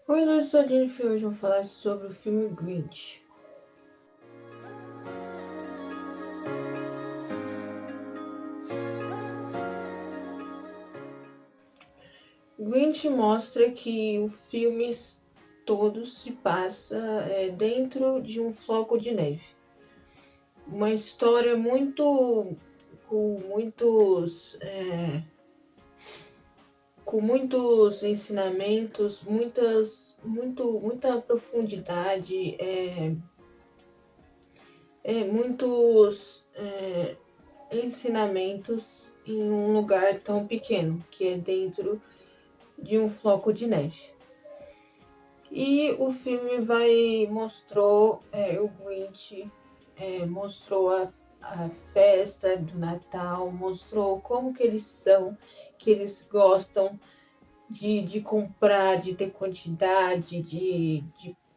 Oi, eu sou a Jennifer. Hoje eu vou falar sobre o filme Grinch. Grinch mostra que o filme todo se passa dentro de um floco de neve. Uma história com muitos ensinamentos, muita profundidade, muitos ensinamentos em um lugar tão pequeno, que é dentro de um floco de neve. E o filme mostrou o Grinch, mostrou a festa do Natal, mostrou como que eles são, que eles gostam de comprar, de ter quantidade, de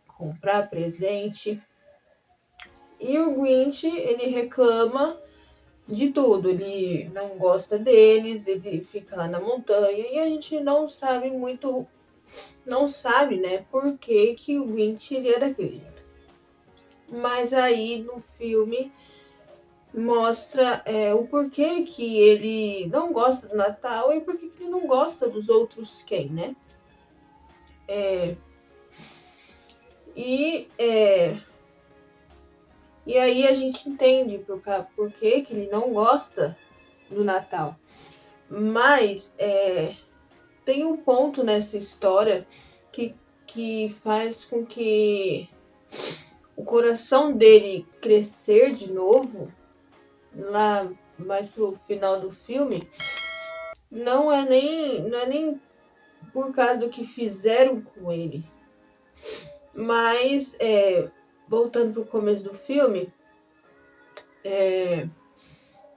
comprar presente. E o Grinch, ele reclama de tudo, ele não gosta deles, ele fica lá na montanha e a gente não sabe, né, por que que o Grinch ele é daquele jeito. Mas aí no filme mostra o porquê que ele não gosta do Natal e porquê que ele não gosta dos outros quem, né? É, e, é, e aí a gente entende por que que ele não gosta do Natal. Mas tem um ponto nessa história que faz com que o coração dele crescer de novo, lá mais pro final do filme, não é nem por causa do que fizeram com ele. Mas, voltando pro começo do filme,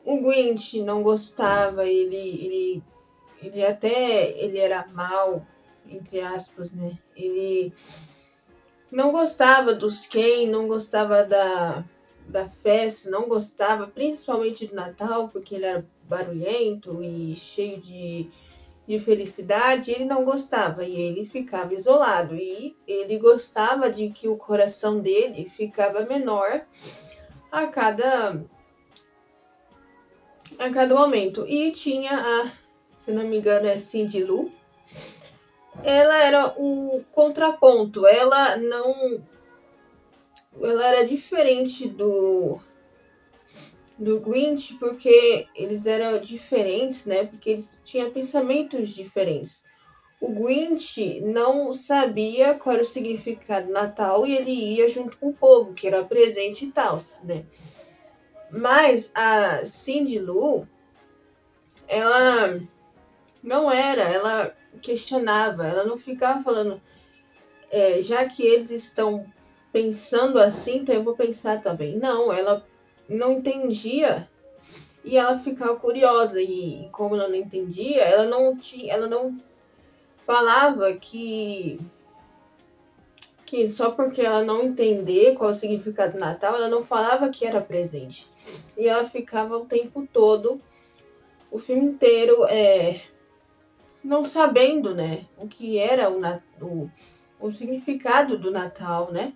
o Grinch não gostava, ele era mal, entre aspas, né? Ele não gostava dos Ken, não gostava da festa, não gostava principalmente do Natal, porque ele era barulhento e cheio de felicidade, ele não gostava e ele ficava isolado. E ele gostava de que o coração dele ficava menor a cada momento. E tinha se não me engano, é Cindy Lou. Ela era o contraponto, ela era diferente do Grinch porque eles eram diferentes, né? Porque eles tinham pensamentos diferentes. O Grinch não sabia qual era o significado do Natal e ele ia junto com o povo, que era presente e tal, né? Mas a Cindy Lou, ela não era, ela questionava, ela não ficava falando, já que eles estão pensando assim, então eu vou pensar também. Não, ela não entendia e ela ficava curiosa e como ela não entendia, ela não falava que só porque ela não entender qual é o significado do Natal, ela não falava que era presente. E ela ficava o tempo todo, o filme inteiro, não sabendo, né, o que era o significado do Natal, né?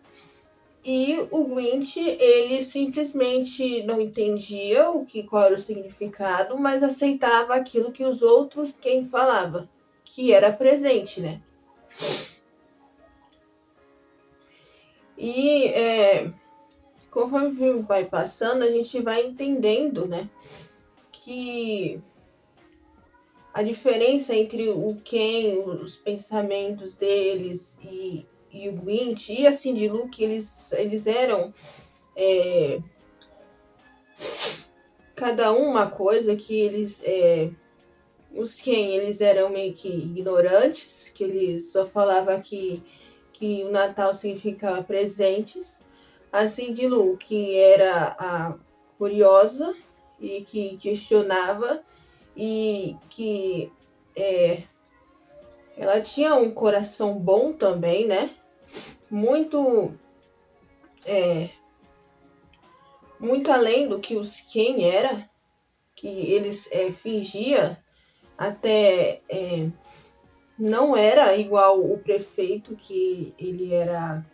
E o Grinch, ele simplesmente não entendia qual era o significado, mas aceitava aquilo que os outros quem falava, que era presente, né? E conforme o filme vai passando, a gente vai entendendo, né, que a diferença entre o Ken, os pensamentos deles e o Grinch e a Cindy Lou, que eles eram cada uma coisa, que os Ken, eles eram meio que ignorantes, que eles só falavam que o Natal significava presentes. A Cindy Lou, que era a curiosa e que questionava e que ela tinha um coração bom também, né? Muito, muito além do que os Ken era, que eles fingia até não era igual o prefeito, que ele era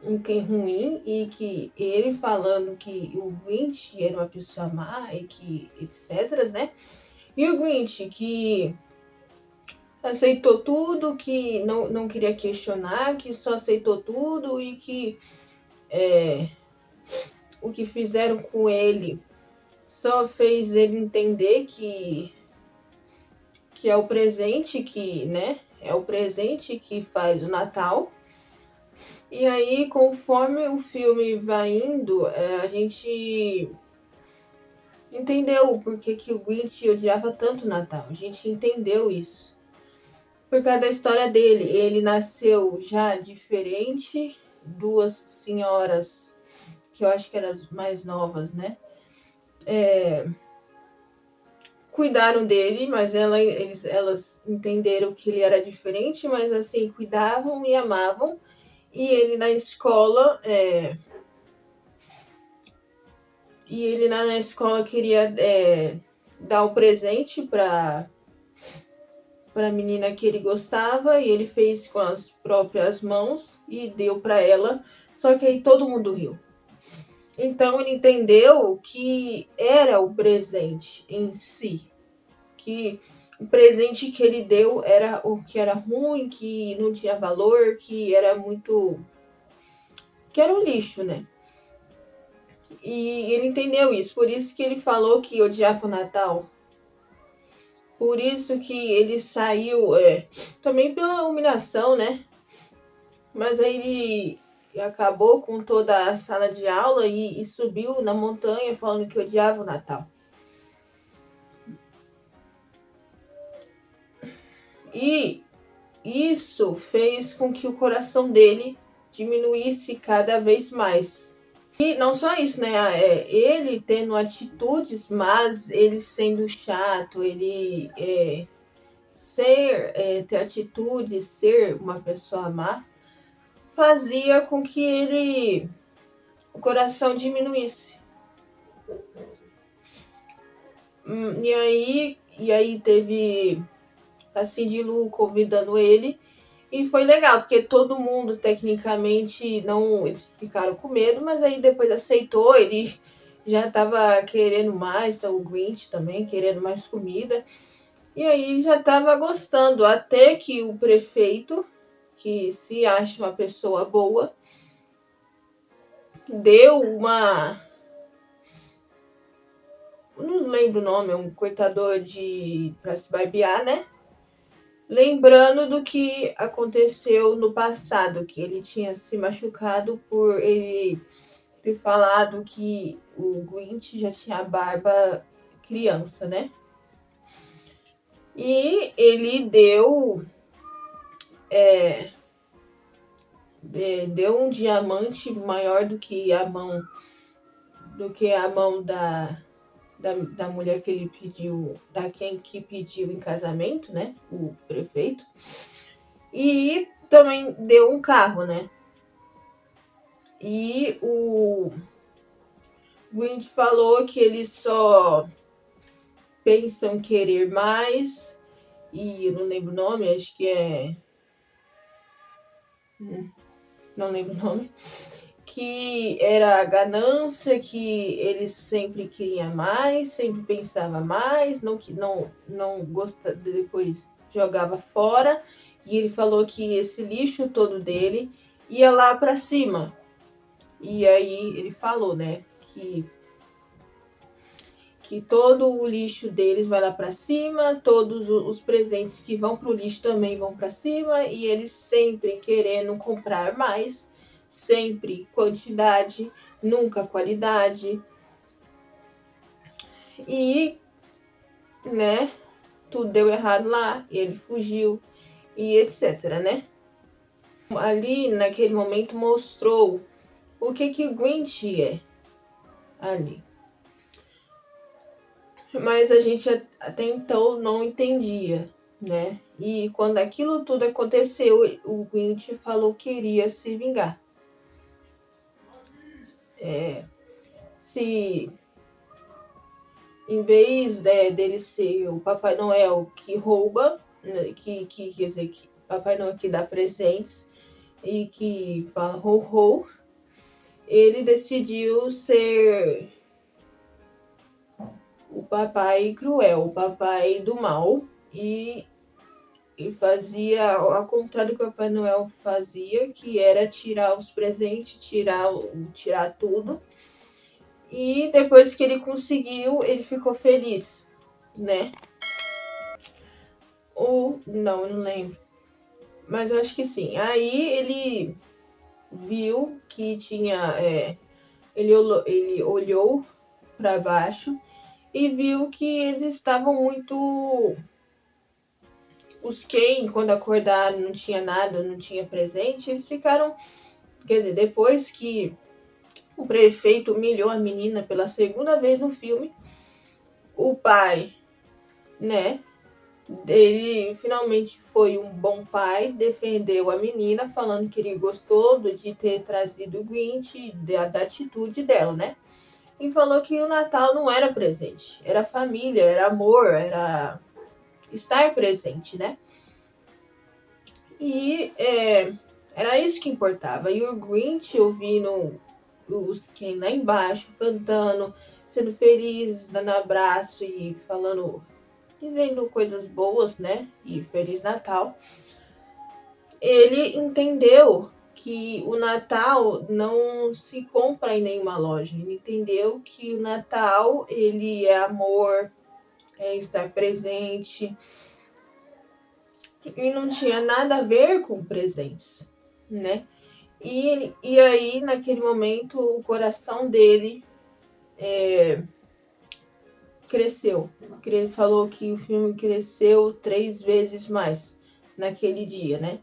um quem ruim, e que ele falando que o Grinch era uma pessoa má e que etc, né? E o Grinch que aceitou tudo, que não queria questionar, que só aceitou tudo e que o que fizeram com ele só fez ele entender que é o presente que, né? É o presente que faz o Natal. E aí, conforme o filme vai indo, a gente entendeu por que o Grinch odiava tanto o Natal. A gente entendeu isso. Por causa da história dele. Ele nasceu já diferente, duas senhoras, que eu acho que eram as mais novas, né? Cuidaram dele, mas elas entenderam que ele era diferente, mas assim, cuidavam e amavam. E ele na escola, queria dar um presente para a menina que ele gostava, e ele fez com as próprias mãos e deu para ela, só que aí todo mundo riu. Então ele entendeu que era o presente em si, que o presente que ele deu era o que era ruim, que não tinha valor, que era muito... que era um lixo, né? E ele entendeu isso, por isso que ele falou que odiava o Natal. Por isso que ele saiu, também pela humilhação, né? Mas aí ele acabou com toda a sala de aula e subiu na montanha falando que odiava o Natal. E isso fez com que o coração dele diminuísse cada vez mais. E não só isso, né? Ele tendo atitudes, mas ele sendo chato, ele ter atitude, ser uma pessoa má, fazia com que o coração diminuísse. E aí teve a Cindy Lou convidando ele. E foi legal, porque todo mundo, tecnicamente, não... eles ficaram com medo, mas aí depois aceitou. Ele já estava querendo mais, então o Grinch também, querendo mais comida. E aí já estava gostando, até que o prefeito, que se acha uma pessoa boa, deu uma... não lembro o nome, um coitador pra se barbear, né? Lembrando do que aconteceu no passado, que ele tinha se machucado por ele ter falado que o Grinch já tinha barba criança, né? E ele deu um diamante maior do que a mão da mulher que ele pediu, da quem que pediu em casamento, né? O prefeito. E também deu um carro, né? E o Grinch falou que eles só pensam querer mais, e eu não lembro o nome, acho que é... não lembro o nome, que era a ganância, que eles sempre queriam mais, sempre pensava mais, não gosta, depois jogava fora. E ele falou que esse lixo todo dele ia lá para cima. E aí ele falou, né, que todo o lixo deles vai lá para cima, todos os presentes que vão para o lixo também vão para cima, e eles sempre querendo comprar mais, sempre quantidade, nunca qualidade. E, né, tudo deu errado lá, ele fugiu e etc, né? Ali, naquele momento, mostrou o que o Grinch é ali. Mas a gente até então não entendia, né? E quando aquilo tudo aconteceu, o Grinch falou que iria se vingar. Se em vez dele ser o Papai Noel que rouba, né, que quer dizer que Papai Noel que dá presentes e que fala ho ho, ele decidiu ser o papai cruel, o papai do mal, e fazia ao contrário do que o Papai Noel fazia, que era tirar os presentes, tirar tudo. E depois que ele conseguiu, ele ficou feliz, né? Ou não, eu não lembro. Mas eu acho que sim. Aí ele viu que tinha. Ele olhou para baixo e viu que eles estavam muito. Os Ken, quando acordaram, não tinha nada, não tinha presente, eles ficaram. Quer dizer, depois que o prefeito humilhou a menina pela segunda vez no filme, o pai, né? Ele finalmente foi um bom pai, defendeu a menina, falando que ele gostou de ter trazido o Grinch, da atitude dela, né? E falou que o Natal não era presente, era família, era amor, era estar presente, né? E era isso que importava. E o Grinch ouvindo os Ken lá embaixo, cantando, sendo feliz, dando abraço e falando, dizendo coisas boas, né? E Feliz Natal. Ele entendeu que o Natal não se compra em nenhuma loja. Ele entendeu que o Natal, ele é amor, é estar presente, e não tinha nada a ver com presentes, né? E aí, naquele momento, o coração dele cresceu. Ele falou que o filme cresceu 3 vezes mais naquele dia, né?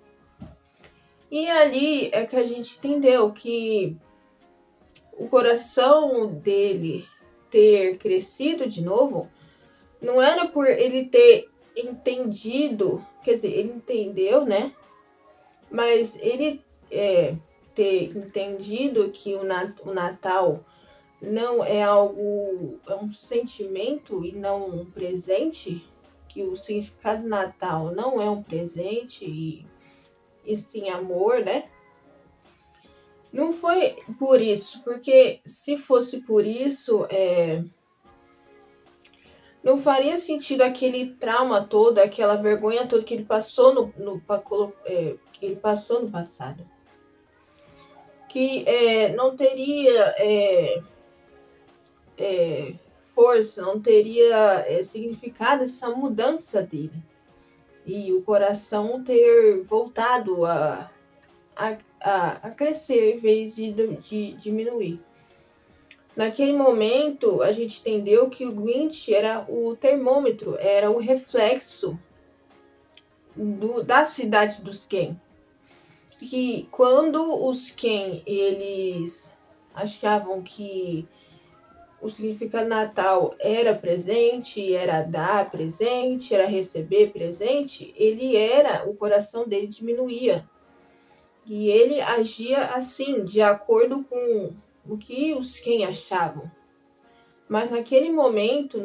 E ali é que a gente entendeu que o coração dele ter crescido de novo não era por ele ter entendido, quer dizer, ele entendeu, né? Mas ele ter entendido que o Natal não é algo, é um sentimento e não um presente, que o significado do Natal não é um presente e sim amor, né? Não foi por isso, porque se fosse por isso, não faria sentido aquele trauma todo, aquela vergonha toda que ele passou que ele passou no passado. Que não teria força, não teria significado essa mudança dele. E o coração ter voltado a crescer em vez de diminuir. Naquele momento, a gente entendeu que o Grinch era o termômetro, era o reflexo da cidade dos Ken. Que quando os Ken, eles achavam que o significado Natal era presente, era dar presente, era receber presente, o coração dele diminuía. E ele agia assim, de acordo com o que os Ken achavam. Mas naquele momento,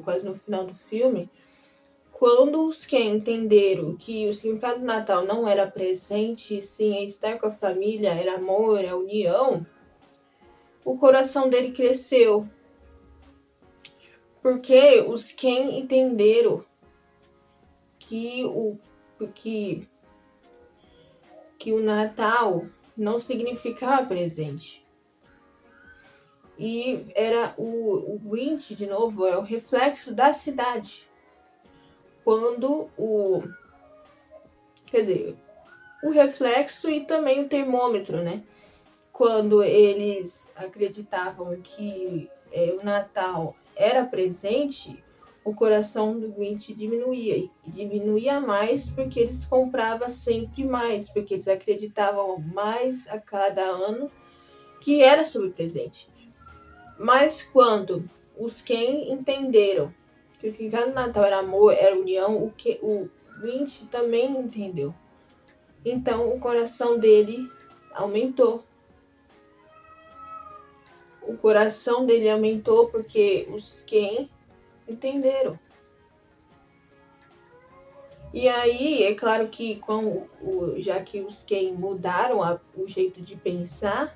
quase no final do filme, quando os Ken entenderam que o significado do Natal não era presente, sim, é estar com a família, era amor, era união, o coração dele cresceu. Porque os Ken entenderam que o Natal não significava presente. E era o Grinch, de novo, é o reflexo da cidade. Quando quer dizer, o reflexo e também o termômetro, né? Quando eles acreditavam que o Natal era presente, o coração do Grinch diminuía. E diminuía mais porque eles compravam sempre mais, porque eles acreditavam mais a cada ano que era sobre presente. Mas quando os Ken entenderam que o significado do Natal era amor, era união, o Grinch também entendeu. Então o coração dele aumentou. O coração dele aumentou porque os Ken entenderam. E aí, é claro que já que os Ken mudaram o jeito de pensar,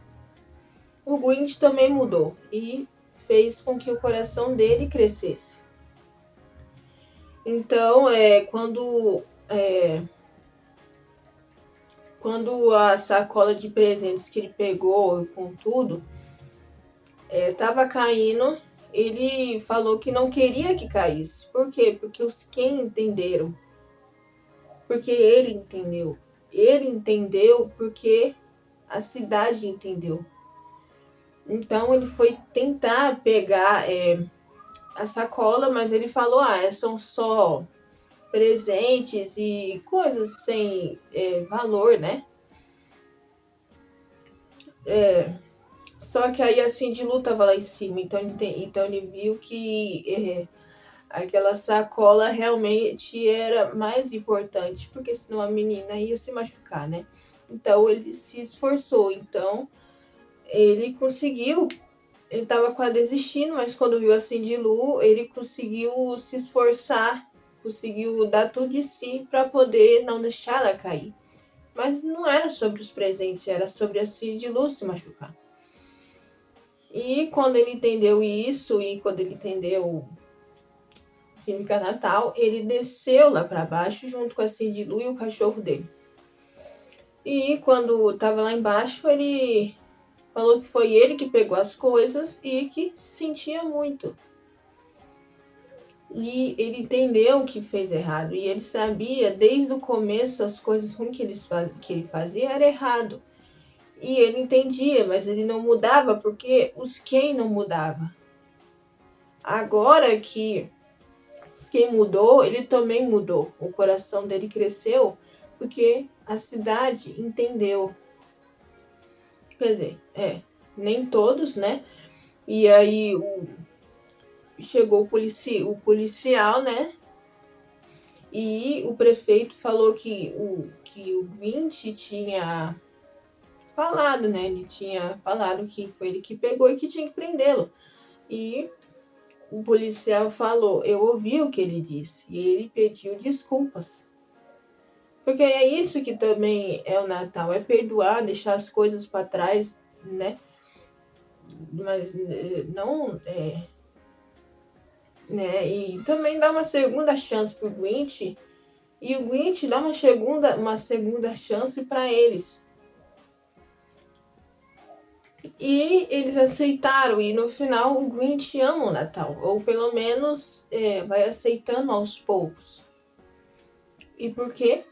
o Grinch também mudou e fez com que o coração dele crescesse. Então, quando a sacola de presentes que ele pegou com tudo estava caindo, ele falou que não queria que caísse. Por quê? Porque os Ken entenderam. Porque ele entendeu. Ele entendeu porque a cidade entendeu. Então ele foi tentar pegar a sacola, mas ele falou: são só presentes e coisas sem valor, né? Só que aí a Cindy Lou tava lá em cima, então ele viu que aquela sacola realmente era mais importante, porque senão a menina ia se machucar, né? Então ele se esforçou, então ele conseguiu. Ele estava quase desistindo, mas quando viu a Cindy Lou, ele conseguiu se esforçar, conseguiu dar tudo de si para poder não deixar ela cair. Mas não era sobre os presentes, era sobre a Cindy Lou se machucar. E quando ele entendeu isso, e quando ele entendeu o significado Natal, ele desceu lá para baixo junto com a Cindy Lou e o cachorro dele. E quando estava lá embaixo, ele falou que foi ele que pegou as coisas e que se sentia muito. E ele entendeu que fez errado. E ele sabia, desde o começo, as coisas ruins que ele fazia era errado. E ele entendia, mas ele não mudava porque os Ken não mudava. Agora que os Ken mudou, ele também mudou. O coração dele cresceu porque a cidade entendeu. Quer dizer, nem todos, né? E aí chegou o policial, né? E o prefeito falou que o Grinch tinha falado, né? Ele tinha falado que foi ele que pegou e que tinha que prendê-lo. E o policial falou: eu ouvi o que ele disse. E ele pediu desculpas. Porque é isso que também é o Natal: é perdoar, deixar as coisas para trás, né? Mas não. Né? E também dá uma segunda chance pro Grinch. E o Grinch dá uma segunda chance para eles. E eles aceitaram. E no final o Grinch ama o Natal. Ou pelo menos vai aceitando aos poucos. E por quê?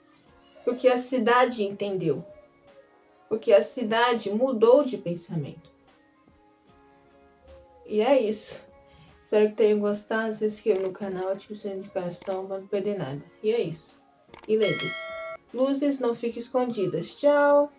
Porque a cidade entendeu. Porque a cidade mudou de pensamento. E é isso. Espero que tenham gostado. Se inscreva no canal, ative o sininho de notificação para não perder nada. E é isso. E lembre-se, luzes não fiquem escondidas. Tchau!